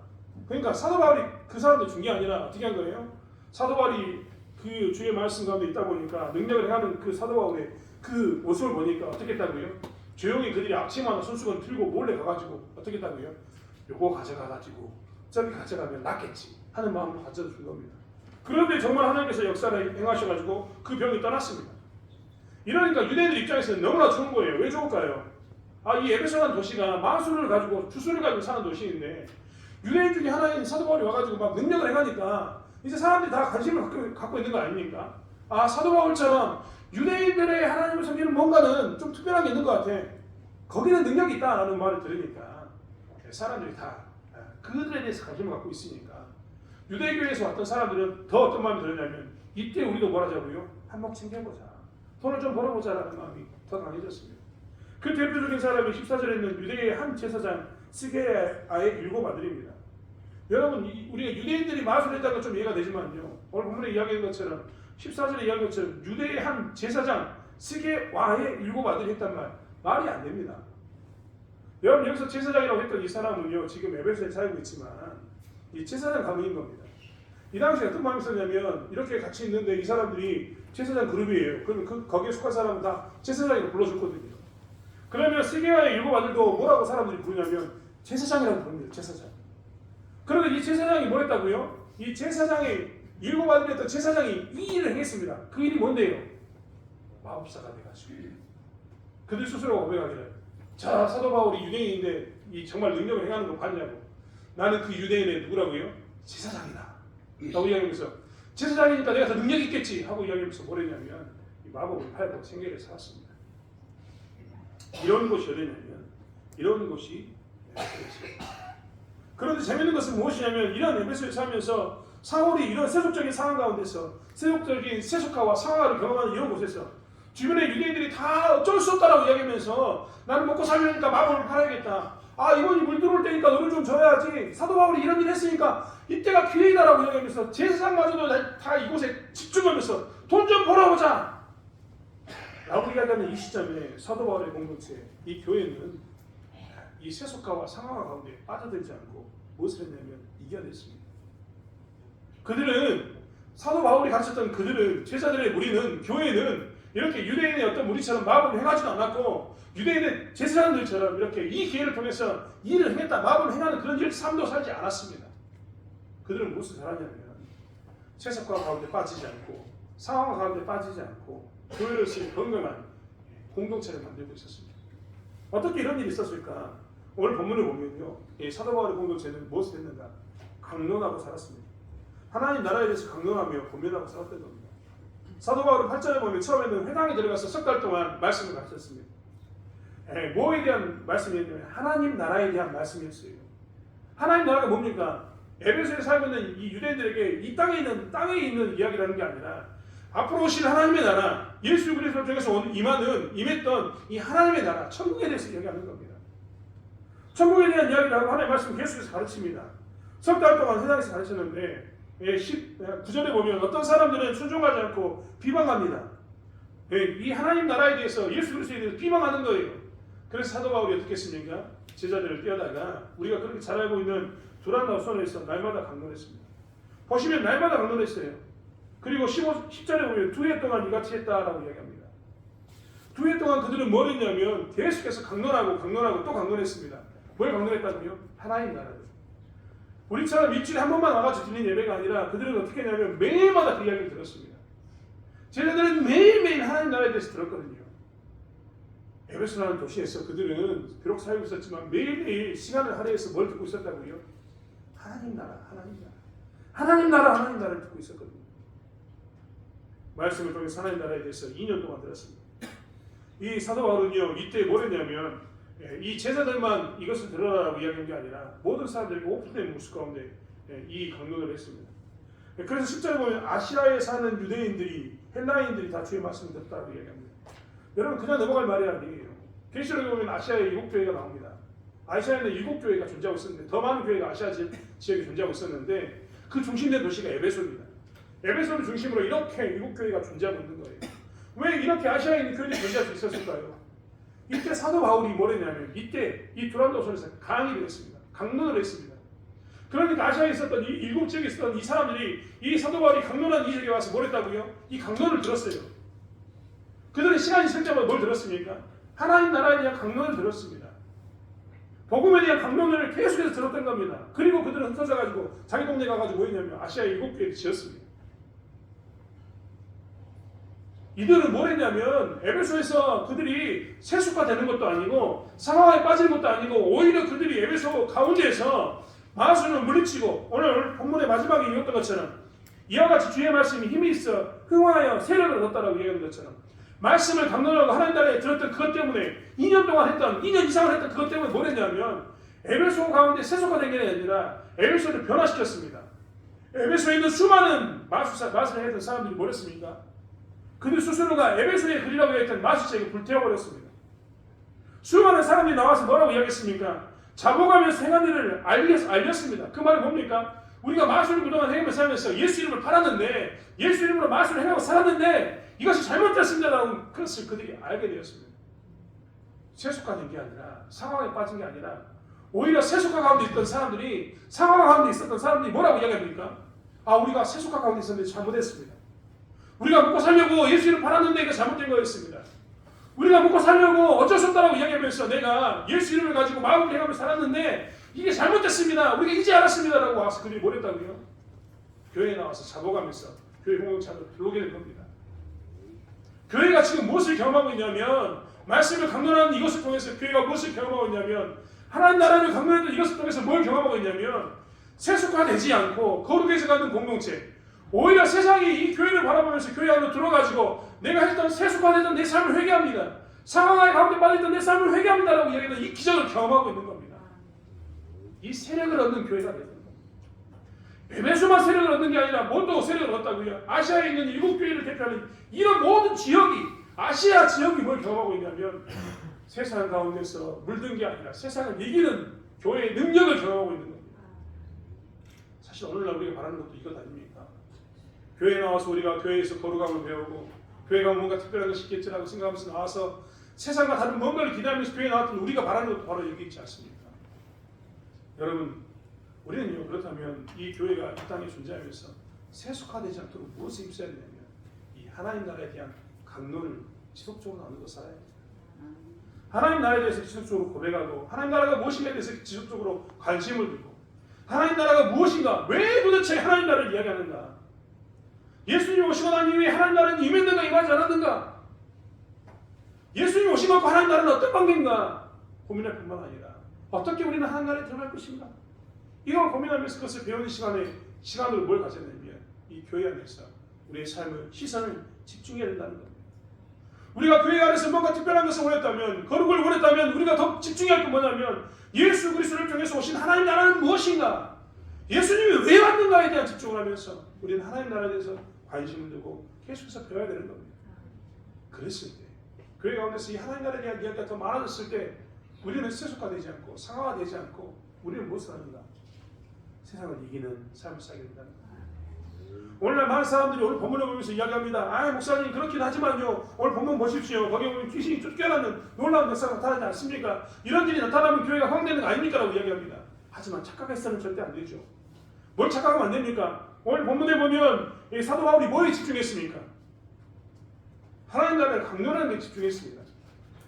[SPEAKER 1] 그러니까 사도 바울이 그 사람들 준 게 아니라 어떻게 한 거예요? 사도 바울이 그 주의 말씀 가운데 있다 보니까 능력을 하는 그 사도 바울의 그 모습을 보니까 어떻게 했다고요? 조용히 그들이 앞치마나 손수건 들고 몰래 가가지고 어떻게 했다고요? 요거 가져가가지고 저기 가져가면 낫겠지 하는 마음으로 가져다 준 겁니다. 그런데 정말 하나님께서 역사를 행하셔가지고 그 병이 떠났습니다. 이러니까 유대인들 입장에서는 너무나 좋은 거예요. 왜 좋을까요? 이 에베소라는 도시가 마술을 가지고 주술을 가지고 사는 도시인데 유대인 중에 하나인 사도 바울이 와가지고 막 능력을 해가니까 이제 사람들이 다 관심을 갖고 있는 거 아닙니까? 사도 바울처럼 유대인들의 하나님을 섬기는 뭔가는 좀 특별한 게 있는 것 같아. 거기는 능력이 있다라는 말을 들으니까 사람들이 다 그들에 대해서 관심을 갖고 있으니까 유대교에서 왔던 사람들은 더 어떤 마음이 들었냐면 이때 우리도 뭘 하자고요? 한몫 챙겨보자. 돈을 좀 벌어보자라는 마음이 더 강해졌습니다. 그 대표적인 사람이 14절에 있는 유대의 한 제사장 스게아의 7 아들입니다. 여러분 우리가 유대인들이 마술했다는 건 좀 이해가 되지만요. 오늘 본문에 이야기한 것처럼 14절에 이야기한 것처럼 유대의 한 제사장 스게와의 7 아들이 했단 말이 안 됩니다. 여러분 여기서 제사장이라고 했던 이 사람은요 지금 에베소에 살고 있지만 이 제사장 가문인 겁니다. 이 당시에 어떤 마음이 있었냐면 이렇게 같이 있는데 이 사람들이 제사장 그룹이에요. 그러면 거기에 속한 사람은 다 제사장이라고 불러줬거든요. 그러면 스게아의 7 아들도 뭐라고 사람들이 부르냐면 제사장이라고 부릅니다. 제사장. 그런데 이 제사장이 뭘 했다고요? 이 제사장의 7 아들이었던 제사장이 이 일을 행했습니다. 그 일이 뭔데요? 마법사가 돼가지고 그들 스스로 고백하기를 자 사도 바울이 유대인인데 이 정말 능력을 행하는 거 봤냐고. 나는 그 유대인의 누구라고요? 제사장이다. 라고 이야기하면서 제사장이니까 내가 더 능력 있겠지 하고 이야기하면서 뭐랬냐면 이 마법을 팔고 생계를 살았습니다. 이런 곳이 어디냐면 이런 곳이 에베소였어요. 그런데 재밌는 것은 무엇이냐면 이런 에베소에 살면서 사울이 이런 세속적인 상황 가운데서 세속적인 세속화와 상황을 경험하는 이런 곳에서 주변의 유대인들이 다 어쩔 수 없다라고 이야기하면서 나는 먹고 살려니까 마법을 팔아야겠다. 아 이번이 물 들어올 때니까 너를 좀 줘야지. 사도 바울이 이런 일 했으니까 이때가 기회이다라고 이야기하면서 제사장마저도 다 이곳에 집중하면서 돈 좀 벌어보자 라고 이야기하는 이 시점에 사도 바울의 공동체 이 교회는 이 세속화와 상황화 가운데 빠져들지 않고 무엇을 했냐면 이겨냈습니다. 그들은 사도 바울이 가르쳤던 그들은 제자들의 무리는 교회는 이렇게 유대인의 어떤 무리처럼 마법을 행하지도 않았고 유대인의 제사장들처럼 이렇게 이 기회를 통해서 일을 행했다 마법을 행하는 그런 삶도 살지 않았습니다. 그들은 무엇을 잘하냐면 세속화 가운데 빠지지 않고 상황화 가운데 빠지지 않고 교회로서의 건강한 공동체를 만들고 있었습니다. 어떻게 이런 일이 있었을까? 오늘 본문을 보면요, 사도 바울의 공동체는 무엇을 했는가? 강론하고 살았습니다. 하나님 나라에 대해서 강론하며 권면하고 살았던 겁니다. 사도 바울은 8절에 보면 처음에는 회당에 들어가서 석 달 동안 말씀을 가르쳤습니다. 뭐에 대한 말씀이었냐면 하나님 나라에 대한 말씀이었어요. 하나님 나라가 뭡니까? 에베소에 살고 있는 이 유대인들에게 이 땅에 있는 이야기라는 게 아니라 앞으로 오실 하나님의 나라, 예수 그리스도 중에서 임했던 이 하나님의 나라, 천국에 대해서 이야기하는 겁니다. 천국에 대한 이야기를 하고 하나님의 말씀을 계속해서 가르칩니다. 석 달 동안 회당에서 가르쳤는데 9절에 보면 어떤 사람들은 순종하지 않고 비방합니다. 이 하나님 나라에 대해서 예수 그리스도에 대해서 비방하는 거예요. 그래서 사도 바울이 어떻게 했습니까? 제자들을 떼어다가 우리가 그렇게 잘 알고 있는 두란노 손에서 날마다 강론했습니다. 보시면 날마다 강론했어요. 그리고 10절에 보면 2해 동안 이같이 했다라고 이야기합니다. 2해 동안 그들은 뭘 했냐면 계속해서 강론하고 또 강론했습니다. 뭘 강론했다고요? 하나님 나라를. 우리처럼 일주일에 한 번만 와가지고 드리는 예배가 아니라 그들은 어떻게 했냐면 매일마다 그 이야기를 들었습니다. 제자들은 매일매일 하나님 나라에 대해서 들었거든요. 에베소라는 도시에서 그들은 비록 살고 있었지만 매일매일 시간을 할애해서 뭘 듣고 있었다고요? 하나님 나라, 하나님 나라를 듣고 있었거든요. 말씀을 통해서 하나님 나라에 대해서 2년 동안 들었습니다. 이 사도 바울은요 이때 뭘 했냐면 이 제자들만 이것을 들어라라고 이야기한 게 아니라 모든 사람들이 오픈된 모습 가운데 이 강론을 했습니다. 그래서 10절에 보면 아시아에 사는 유대인들이 헬라인들이 다 주의 말씀을 듣다고 이야기합니다. 여러분 그냥 넘어갈 말이 아니에요. 계시록에 보면 아시아에 7교회가 나옵니다. 아시아에는 7교회가 존재하고 있었는데 더 많은 교회가 아시아 지역에 존재하고 있었는데 그 중심된 도시가 에베소입니다. 에베소를 중심으로 이렇게 7교회가 존재하고 있는 거예요. 왜 이렇게 아시아에 있는 교회들이 존재할 수 있었을까요? 이때 사도 바울이 뭘 했냐면 이때 이 두란노선에서 강의를 했습니다. 강론을 했습니다. 그러니까 아시아에 있었던 이 7지역에 있었던 이 사람들이 이 사도 바울이 강론한 이 지역에 와서 뭘 했다고요? 이 강론을 들었어요. 그들은 시간이 있을 때마다 뭘 들었습니까? 하나님 나라에 대한 강론을 들었습니다. 복음에 대한 강론을 계속해서 들었던 겁니다. 그리고 그들은 흩어져가지고 자기 동네 가가지고 뭐 했냐면 아시아 7교회를 지었습니다. 이들은 뭘 했냐면 에베소에서 그들이 세속화되는 것도 아니고 상황에 빠지는 것도 아니고 오히려 그들이 에베소 가운데에서 마술을 물리치고 오늘 본문의 마지막에 읽었던 것처럼 이와 같이 주의 말씀이 힘이 있어 흥하여 세력을 얻었다라고 얘기하는 것처럼 말씀을 강론하고 하나님 나라에 들었던 그것 때문에 2년 동안 했던 2년 이상을 했던 그것 때문에 뭘 했냐면 에베소 가운데 세속화된 게 아니라 에베소를 변화시켰습니다. 에베소에 있는 수많은 마술을 했던 사람들이 뭘 했습니까? 그들 스스로가 에베소의 글이라고 했던 마술책을 불태워버렸습니다. 수많은 사람들이 나와서 뭐라고 이야기했습니까? 자복하면서 행한 일을 알렸습니다. 그 말은 뭡니까? 우리가 마술을 그동안 행하면서 살면서 예수 이름을 팔았는데 예수 이름으로 마술을 행하고 살았는데 이것이 잘못됐습니다라는 것을 그들이 알게 되었습니다. 세속화된 게 아니라 상황에 빠진 게 아니라 오히려 세속화 가운데 있던 사람들이 상황 가운데 있었던 사람들이 뭐라고 이야기합니까? 우리가 세속화 가운데 있었는데 잘못했습니다. 우리가 먹고 살려고 예수 이름 팔았는데 이게 잘못된 거였습니다. 우리가 먹고 살려고 어쩔 수 없다라고 이야기하면서 내가 예수 이름을 가지고 마음을 행하며 살았는데 이게 잘못됐습니다. 우리가 이제 알았습니다라고 와서 그들이 뭘 했다고요? 교회에 나와서 자복하면서 교회 공동체를 들어오게 된 겁니다. 교회가 지금 무엇을 경험하고 있냐면 말씀을 강론하는 이것을 통해서 교회가 무엇을 경험하고 있냐면 하나님 나라를 강론했던 이것을 통해서 뭘 경험하고 있냐면 세속화되지 않고 거룩해져 가는 공동체, 오히려 세상이 이 교회를 바라보면서 교회 안으로 들어가지고 내가 했던 세속화되던 내 삶을 회개합니다. 상황의 가운데 빠져있던 내 삶을 회개합니다라고 이야기하는 이 기적을 경험하고 있는 겁니다. 이 세력을 얻는 교회가 되는 겁니다. 에베소만 세력을 얻는 게 아니라 모두 세력을 얻었다고요. 아시아에 있는 7교회를 대표하는 이런 모든 지역이, 아시아 지역이 뭘 경험하고 있냐면 세상 가운데서 물든 게 아니라 세상을 이기는 교회의 능력을 경험하고 있는 겁니다. 사실 오늘날 우리가 바라는 것도 이것 아닙니까? 교회에 나와서 우리가 교회에서 거룩함을 배우고 교회가 뭔가 특별한 것이 있겠지라고 생각하면서 나와서 세상과 다른 뭔가를 기대하면서 교회에 나왔던 우리가 바라는 것도 바로 여기 있지 않습니까? 여러분, 우리는요, 그렇다면 이 교회가 이 땅에 존재하면서 세속화되지 않도록 무엇을 입어야 되냐면 이 하나님 나라에 대한 강론을 지속적으로 나누고 살아야 돼요. 하나님 나라에 대해서 지속적으로 고백하고 하나님 나라가 무엇인가에 대해서 지속적으로 관심을 두고 하나님 나라가 무엇인가, 왜 도대체 하나님 나라를 이야기하는가, 예수님이 오시고 난 이후에 하나님 나라는 임했는가 임하지 않았는가, 예수님이 오신 것과 하나님 나라는 어떤 관계인가 고민할 뿐만 아니라 어떻게 우리는 하나님 나라에 들어갈 것인가, 이걸 고민하면서 그것을 배우는 시간으로 뭘 가졌냐면 이 교회 안에서 우리의 삶을, 시선을 집중해야 된다는 겁니다. 우리가 교회 안에서 뭔가 특별한 것을 원했다면, 거룩을 원했다면 우리가 더 집중해야 할 게 뭐냐면 예수 그리스도를 통해서 오신 하나님 나라는 무엇인가, 예수님이 왜 왔는가에 대한 집중을 하면서 우리는 하나님 나라에 대해서 관심을 두고 계속해서 배워야 되는 겁니다. 그랬을 때 교회 가운데서 이 하나님 나라에 대한 이야기가 더 많아졌을 때 우리는 세속화되지 않고 상하화되지 않고 우리는 무엇을 하는가? 세상을 이기는 삶을 살게 된다는 겁니다. 오늘날 많은 사람들이 오늘 본문을 보면서 이야기합니다. 아, 목사님 그렇긴 하지만요, 오늘 본문 보십시오. 거기 보면 귀신이 쫓겨나는 놀라운 역사가 나타나지 않습니까? 이런 일이 나타나면 교회가 황되는 거 아닙니까? 라고 이야기합니다. 하지만 착각해서는 절대 안 되죠. 뭘 착각하면 안 됩니까? 오늘 본문에 보면 이 사도 바울이 뭐에 집중했습니까? 하나님 나라를 강론하는 데 집중했습니다.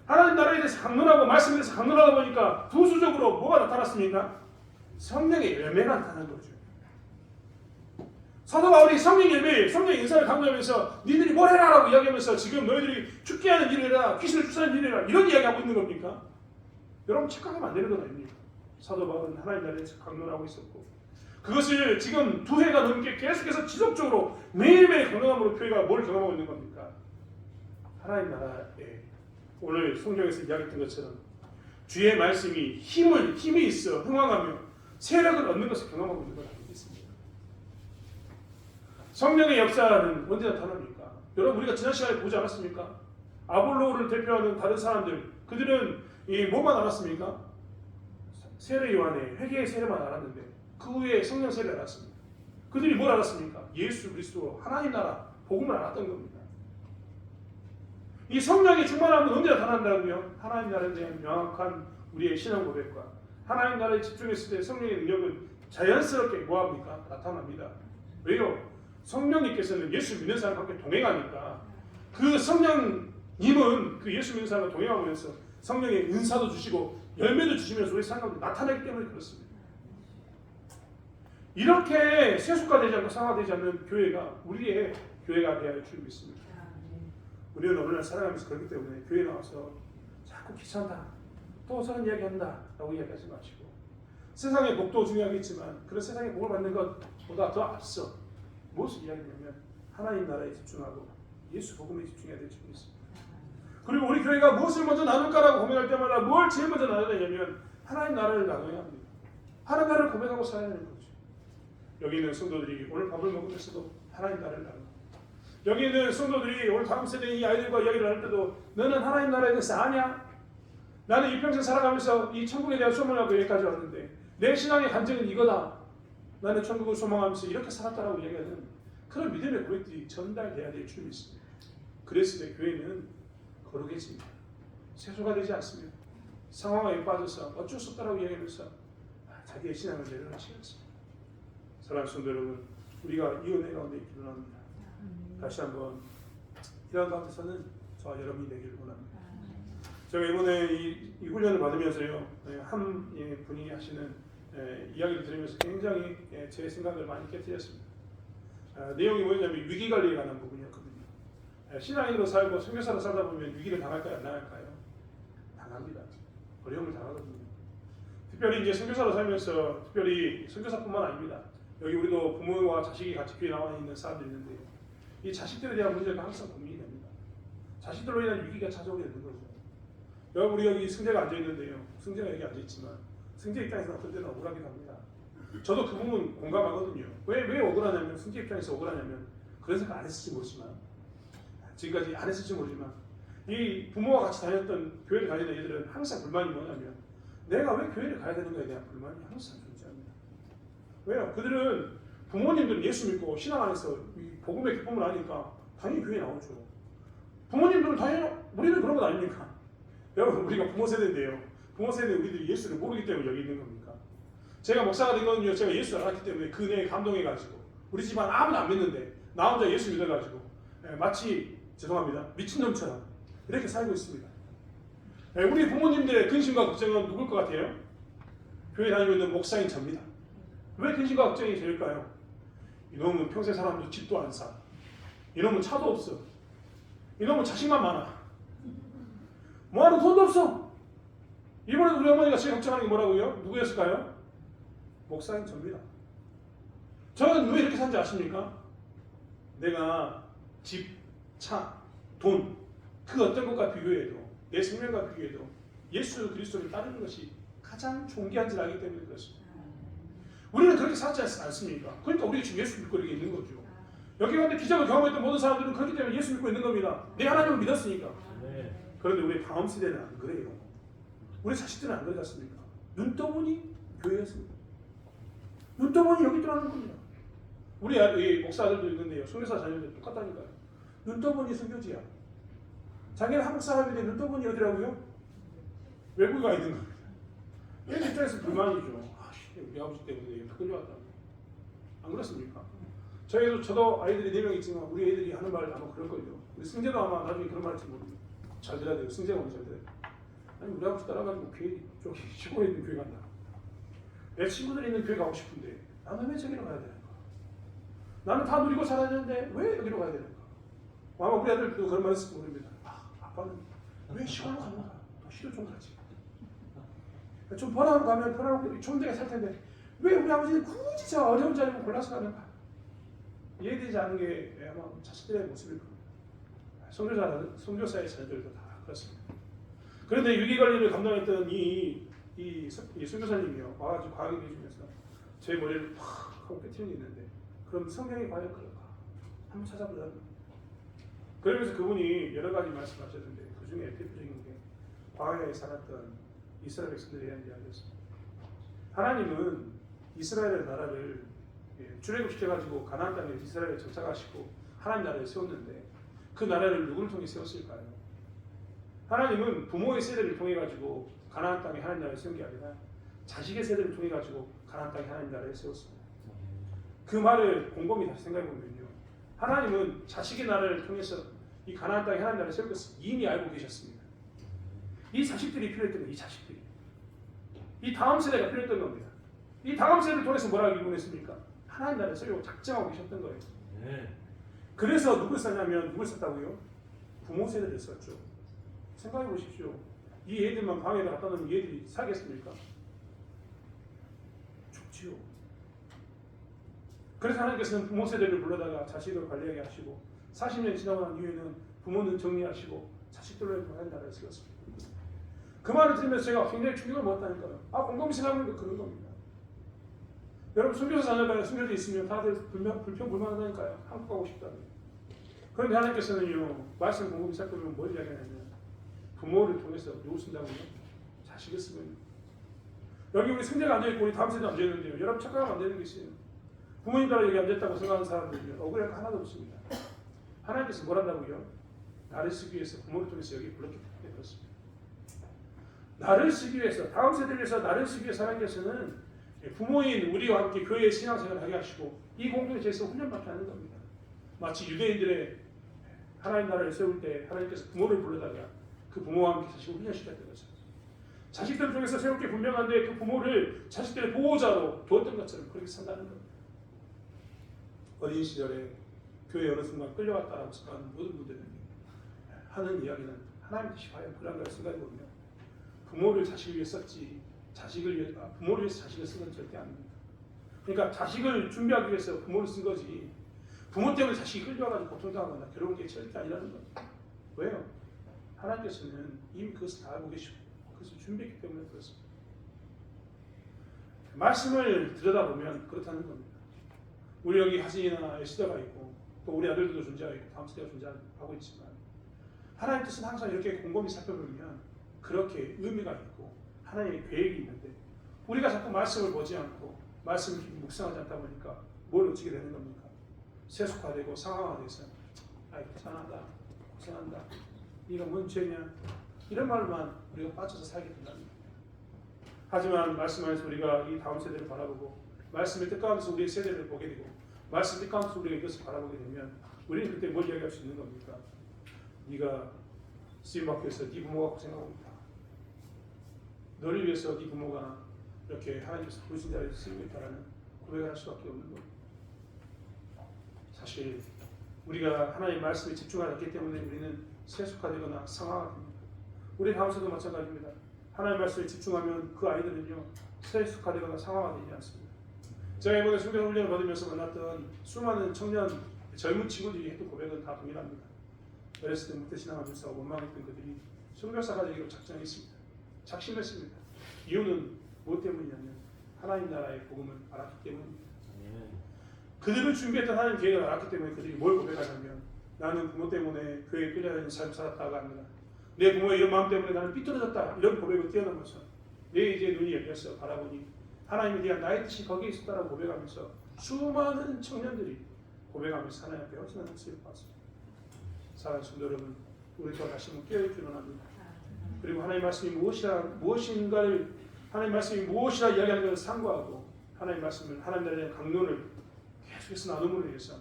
[SPEAKER 1] 하나님 나라에 대해서 강론하고 말씀에 대해서 강론하다 보니까 부수적으로 뭐가 나타났습니까? 성령의 열매가 나타난 거죠. 사도 바울이 성령 열매, 성령의 인사를 강조하면서 니들이 뭘 해라라고 이야기하면서 지금 너희들이 죽게 하는 일을 해라, 귀신을 쫓아내는 일을 해라, 이런 이야기하고 있는 겁니까? 여러분 착각하면 안 되는 건 아닙니까? 사도 바울은 하나님 나라에서 강론하고 있었고 그것을 지금 2해가 넘게 계속해서 지속적으로 매일매일 강론함으로 교회가 뭘 경험하고 있는 겁니까? 하나님 나라에 오늘 성경에서 이야기했던 것처럼 주의 말씀이 힘이 있어 흥왕하며 세력을 얻는 것을 경험하고 있는 걸 알고 있습니다. 성령의 역사는 언제 나타납니까? 여러분 우리가 지난 시간에 보지 않았습니까? 아볼로를 대표하는 다른 사람들, 그들은 뭐만 알았습니까? 세례 요한의 회개의 세례만 알았는데 그 후에 성령 세례를 알았습니다. 그들이 뭘 알았습니까? 예수 그리스도 하나님 나라 복음을 알았던 겁니다. 이 성령의 충만함은 언제 나타난다고요? 하나님 나라에 대한 명확한 우리의 신앙 고백과 하나님 나라에 집중했을 때 성령의 능력은 자연스럽게 뭐합니까? 나타납니다. 왜요? 성령님께서는 예수 믿는 사람과 함께 동행하니까 그 성령님은 그 예수 믿는 사람과 동행하면서 성령의 은사도 주시고 열매도 주시면서 우리 삶 가운데 나타나기 때문에 그렇습니다. 이렇게 세속화되지 않고 상화되지 않는 교회가 우리의 교회가 되어야 할 줄 믿습니다. 우리는 오늘날 살아가면서 그렇기 때문에 교회 나와서 자꾸 귀찮다, 또 저런 이야기한다 라고 이야기하지 마시고 세상의 복도 중요하겠지만 그런 세상의 복을 받는 것보다 더 앞서 무엇을 이야기하냐면 하나님 나라에 집중하고 예수 복음에 집중해야 될 줄 믿습니다. 그리고 우리 교회가 무엇을 먼저 나눌까라고 고민할 때마다 뭘 제일 먼저 나눠야 되냐면 하나님 나라를 나눠야 합니다. 하나님 나라를 고백하고 살아야 하는 거죠. 여기 있는 성도들이 오늘 밥을 먹으면서도 하나님 나라를 나누고 여기 있는 성도들이 오늘 다음 세대의 이 아이들과 이야기를 할 때도 너는 하나님 나라에 대해서 아냐? 나는 이 평생 살아가면서 이 천국에 대한 소망을 하고 여기까지 왔는데 내 신앙의 간증은 이거다. 나는 천국을 소망하면서 이렇게 살았다라고 이야기하는 그런 믿음의 고백들이 전달돼야 될 줄 믿습니다. 그랬을 때 교회는 거룩해집니다. 세속화 되지 않습니다. 상황에 빠져서 어쩔 수 없다라고 이야기하면서 자기의 신앙을 내려놓지 않습니다. 사랑하는 성도 여러분, 우리가 이 은혜 가운데 있기를 원합니다. 다시 한번 이런 가운데서는 저와 여러분이 되기를 원합니다. 제가 이번에 이 훈련을 받으면서요, 한 분이 하시는 이야기를 들으면서 굉장히 제 생각을 많이 깨뜨렸습니다. 내용이 뭐였냐면 위기관리에 관한 부분이었거든요. 신앙인으로 살고 선교사로 살다 보면 위기를 당할까요? 안 당할까요? 당합니다. 어려움을 당하거든요. 특별히 이제 선교사로 살면서 특별히 선교사뿐만 아닙니다. 여기 우리도 부모와 자식이 같이 교회 나와 있는 사람들이 있는데요. 이 자식들에 대한 문제가 항상 고민이 됩니다. 자식들로 인한 위기가 찾아오게 되는 거죠. 여러분 우리 여기 승재가 앉아 있는데요. 승재가 여기 앉아 있지만 승재 입장에서 어떤 때는 억울하기도 합니다. 저도 그 부분 공감하거든요. 왜 억울하냐면 승재 입장에서 억울하냐면 그런 생각 안 했을지 모르지만 지금까지 안 했을지 모르지만 이 부모와 같이 다녔던 교회를 다니는 애들은 항상 불만이 뭐냐면 내가 왜 교회를 가야 되는가에 대한 불만이 항상 존재합니다. 왜요? 그들은 부모님들은 예수 믿고 신앙 안에서 이 복음의 기쁨을 아니까 당연히 교회에 나오죠. 부모님들은 당연히 우리는 그런 것 아닙니까? 여러분 우리가 부모 세대인데요. 부모 세대 우리들이 예수를 모르기 때문에 여기 있는 겁니까? 제가 목사가 된 거는요. 제가 예수를 알았기 때문에 그 은혜에 감동해가지고 우리 집안 아무도 안 믿는데 나 혼자 예수 믿어가지고 마치 죄송합니다. 미친놈처럼 이렇게 살고 있습니다. 우리 부모님들의 근심과 걱정은 누굴 것 같아요? 교회 다니고 있는 목사인 접니다. 왜 근심과 걱정이 될까요? 이놈은 평생 살았는데 집도 안 사. 이놈은 차도 없어. 이놈은 자식만 많아. 뭐하는 돈도 없어. 이번에 우리 어머니가 제일 걱정하는 게 뭐라고요? 누구였을까요? 목사인 접니다. 저는 왜 이렇게 산지 아십니까? 내가 집, 차, 돈, 그 어떤 것과 비교해도 내 생명과 비교해도 예수 그리스도를 따르는 것이 가장 존귀한 줄 알기 때문에 그렇습니다. 우리는 그렇게 살지 않습니까? 그러니까 우리가 지금 예수 믿고 이렇게 있는 거죠. 여기 가운데 기적을 경험했던 모든 사람들은 그렇기 때문에 예수 믿고 있는 겁니다. 내 하나님을 믿었으니까. 그런데 우리 다음 세대는 안 그래요. 우리 자식들은 안 그러지 않습니까? 눈 떠보니 교회였습니다. 눈 떠보니 여기 들어가는 겁니다. 우리 목사들도 있는데요. 선교사 자녀들 똑같다니까요. 눈 떠보니 선교지야. 자기는 한국 사람인데 눈 떠보니 어디라고요? 외국에 가 있는 겁니다. 얘는 입장에서 불만이죠. 우리 아버지 때문에 이렇게 끌려왔다. 안 그렇습니까? 저도 아이들이 4명 있지만 우리 애들이 하는 말 아마 그럴 거예요. 우리 승재도 아마 나중에 그런 말 할지 모르겠어요. 잘 들어야 돼요. 승재가 먼저 잘 들어야 돼요. 아니 우리 아버지 따라가지고 교회 저기 시골에 있는 교회 간다. 내 친구들이 있는 교회 가고 싶은데 나는 왜 저기로 가야 되는가? 나는 다 누리고 살아야 되는데 왜 여기로 가야 되는가? 아마 우리 아들도 그런 말 했을지 모릅니다. 아빠는 왜 시골로 갔는가? 도시로 좀 가지. 좀 번화로 가면 번화로 좋은 데가 살 텐데 왜 우리 아버지는 굳이 저 어려운 자리를 골라서 가는가? 이해되지 않는 게 아마 자식들의 모습일 겁니다. 선교사의 자녀들도 다 그렇습니다. 그런데 유기관리를 감당했던 이 선교사님이요 와가지고 과학에 계시면서 제 머리를 팍 하고 깨트린 게 있는데 그럼 성경이 과연 그럴까? 한번 찾아보자는 거예요. 그러면서 그분이 여러 가지 말씀하셨는데 그 중에 대표적인 게 과거에 살았던 이스라엘 백성들에 대한 이야기였습니다. 하나님은 이스라엘 나라를 출애굽시켜가지고 가나안 땅에 이스라엘을 정착하시고 하나님 나라를 세웠는데 그 나라를 누구를 통해 세웠을까요? 하나님은 부모의 세대를 통해 가지고 가나안 땅에 하나님 나라를 세운 게 아니라 자식의 세대를 통해 가지고 가나안 땅에 하나님 나라를 세웠습니다. 그 말을 곰곰이 다시 생각해 보면요, 하나님은 자식의 나라를 통해서 이 가나안 땅에 하나님 나라를 세울 것을 이미 알고 계셨습니다. 이 자식들이 필요했던 거예요. 이 자식들이. 이 다음 세대가 필요했던 겁니다. 이 다음 세대를 통해서 뭐라고 이루어냈습니까? 하나님 나라를 세우려고 작정하고 계셨던 거예요. 그래서 누굴 썼냐면 누굴 썼다고요? 부모 세대를 썼죠. 생각해 보십시오. 이 애들만 방에다 갖다 놓으면 얘들이 살겠습니까? 죽지요. 그래서 하나님께서는 부모 세대를 불러다가 자식을 관리하게 하시고 40년 지나고 난 이후에는 부모는 정리하시고 자식들로 하나님 나라를 세웠습니다. 그 말을 들으면서 제가 굉장히 충격을 먹었다니까요. 곰곰이 생각하면 그런 겁니다. 여러분 선교사 자녀가 선교지에 있으면 다들 불평불만하다니까요. 한국 가고 싶다고. 그런데 하나님께서는요, 말씀 곰곰이 살펴보면 뭘 이야기하냐면 부모를 통해서 누구 쓴다고요? 자식을 쓰면. 여기 우리 승재가 앉아있고 우리 다음 세대 앉아있는데요. 여러분 착각하면 안 되는 게 있어요. 부모님 따라 여기 앉았다고 생각하는 사람들은요, 억울할 거 하나도 없습니다. 하나님께서 뭘 한다고요? 나를 쓰기 위해서 부모를 통해서 여기 불렀기 때문에 그렇습니다. 나를 쓰기 위해서, 다음 세대를 위해서 나를 쓰기 위해서 하나님께서는 부모인 우리와 함께 교회의 신앙생활을 하게 하시고 이 공동체에서 훈련받게 하는 겁니다. 마치 유대인들의 하나님 나라를 세울 때 하나님께서 부모를 불러다가 그 부모와 함께 자식을 훈련시켰던 것처럼 자식들을 통해서 세울 게 분명한데 그 부모를 자식들의 보호자로 두었던 것처럼 그렇게 산다는 겁니다. 어린 시절에 교회 어느 순간 끌려갔다라고 생각하는 모든 분들은 하는 이야기는 하나님 뜻이 과연 그런가 생각해 보면 부모를 자식을 위해 썼지 부모를 위해서 자식을 쓴 건 절대 아닙니다. 그러니까 자식을 준비하기 위해서 부모를 쓴 거지, 부모 때문에 자식이 끌려와가지고 고통당하거나 괴로운 게 절대 아니라는 거예요. 왜요? 하나님께서는 이미 그것을 다 알고 계시고 그것을 준비했기 때문에 그렇습니다. 말씀을 들여다보면 그렇다는 겁니다. 우리 여기 하진이나 에스더가 있고 또 우리 아들들도 존재하고 있고 다음 세대가 존재하고 있지만 하나님 뜻은 항상 이렇게 곰곰이 살펴보면 그렇게 의미가 있고 하나님의 계획이 있는데 우리가 자꾸 말씀을 보지 않고 말씀을 묵상하지 않다 보니까 뭘 어찌게 되는 겁니까? 세속화되고 상황화돼서 아이 고생한다 고생한다 네가 뭔 죄냐 이런 말만 우리가 빠져서 살게 된답니다. 하지만 말씀 안에서 우리가 이 다음 세대를 바라보고 말씀의 뜻 가운데서 우리의 세대를 보게 되고 말씀의 뜻 가운데서 우리가 이것을 바라보게 되면 우리는 그때 뭘 이야기할 수 있는 겁니까? 네가 쓰임받기 위해서 네 부모가 고생하고 있다. 너를 위해서 네 부모가 이렇게 하나님께서 부르신 자리에서 쓰이고 있다라는 고백을 할 수밖에 없는 겁니다. 사실 우리가 하나님의 말씀에 집중하지 않기 때문에 우리는 세속화되거나 상하가 됩니다. 우리 다음서도 마찬가지입니다. 하나님의 말씀에 집중하면 그 아이들은요 세속화되거나 상하가 되지 않습니다. 제가 이번에 순교 훈련을 받으면서 만났던 수많은 청년 젊은 친구들이 했던 고백은 다 동일합니다. 어렸을 때 묵대신앙하면서 원망했던 그들이 선교사가 되기로 작정했습니다. 작심했습니다. 이유는 무엇 때문이냐면 하나님 나라의 복음을 알았기 때문입니다. 그들을 준비했던 하나님 계획을 알았기 때문에 그들이 뭘 고백하냐면 나는 부모 때문에 교회에 끌려다니는 삶을 살았다고 합니다. 내 부모의 이런 마음 때문에 나는 삐뚤어졌다. 이런 고백을 뛰어넘어서 내 이제 눈이 열렸어. 바라보니 하나님에 대한 나의 뜻이 거기에 있었다라고 고백하면서 수많은 청년들이 고백하면서 하나님 앞에 헌신하는 모습을 봤습니다. 사랑하는 성도 여러분, 우리 또 다시 한번 깨어있기 원합니다. 그리고 하나님 말씀이 무엇인가를 하나님 말씀이 무엇이라 이야기하는 것을 상고하고 하나님 말씀을 하나님 나라에 대한 강론을 계속해서 나눔으로 해서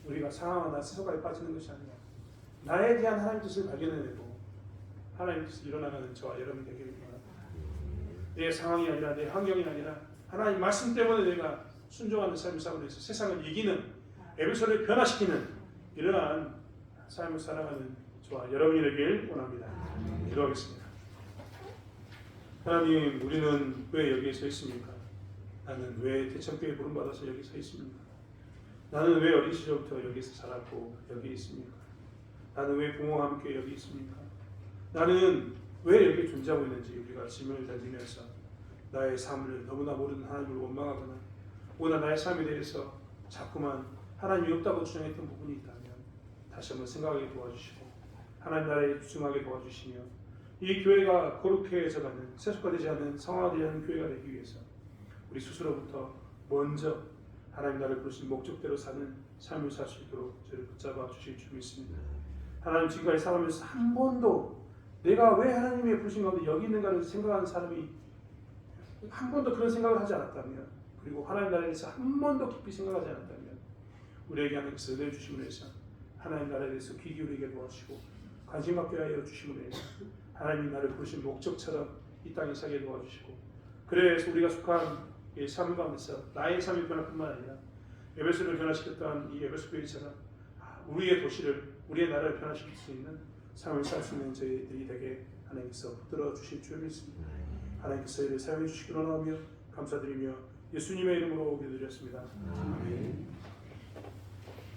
[SPEAKER 1] 우리가 상황이나 세속화에 빠지는 것이 아니라 나에 대한 하나님 뜻을 발견해내고 하나님 뜻이 일어나가는 저와 여러분이 되기를 바랍니다. 내 상황이 아니라 내 환경이 아니라 하나님 말씀 때문에 내가 순종하는 삶을 살고 있어 세상을 이기는 에베소를 변화시키는 이러한 삶을 살아가는 저와 여러분이 되길 원합니다. 기도하겠습니다. 하나님, 우리는 왜 여기에 서 있습니까? 나는 왜 대천교회 부름받아서 여기 서 있습니까? 나는 왜 어린 시절부터 여기서 자랐고 여기 있습니까? 나는 왜 부모와 함께 여기 있습니까? 나는 왜 여기 존재하고 있는지 우리가 질문을 던지면서 나의 삶을 너무나 모르는 하나님을 원망하거나 오나 나의 삶에 대해서 자꾸만 하나님이 없다고 주장했던 부분이 있다면 다시 한번 생각하게 도와주시고 하나님 나라에 집중하게 도와주시며 이 교회가 거룩해져가는 세속화되지 않는 성화되지 않는 교회가 되기 위해서 우리 스스로부터 먼저 하나님 나라를 부르신 목적대로 사는 삶을 살 수 있도록 저를 붙잡아 주실 줄 믿습니다. 하나님 지금까지 살아가면서 한 번도 내가 왜 하나님의 부르신 가운데 여기 있는가를 생각하는 사람이 한 번도 그런 생각을 하지 않았다면 그리고 하나님 나라에 대해서 한 번도 깊이 생각하지 않았다면 우리에게 하나님께서 내주심으로 해서 하나님 나라에 대해서 귀 기울이게 도와주시고 관심 갖게 하여 주심으로 해서 하나님이 나를 부르신 목적처럼 이 땅에 살게 도와주시고 그래서 우리가 속한 이 삶 가운데서 나의 삶이 변할 뿐만 아니라 에베소를 변화시켰던 이 에베소 교회처럼 우리의 도시를 우리의 나라를 변화시킬 수 있는 삶을 살 수 있는 저희들이 되게 하나님께서 붙들어 주실 줄 믿습니다. 하나님께서 이를 사용해 주시기로 나오며 감사드리며 예수님의 이름으로 기도드렸습니다. 아멘.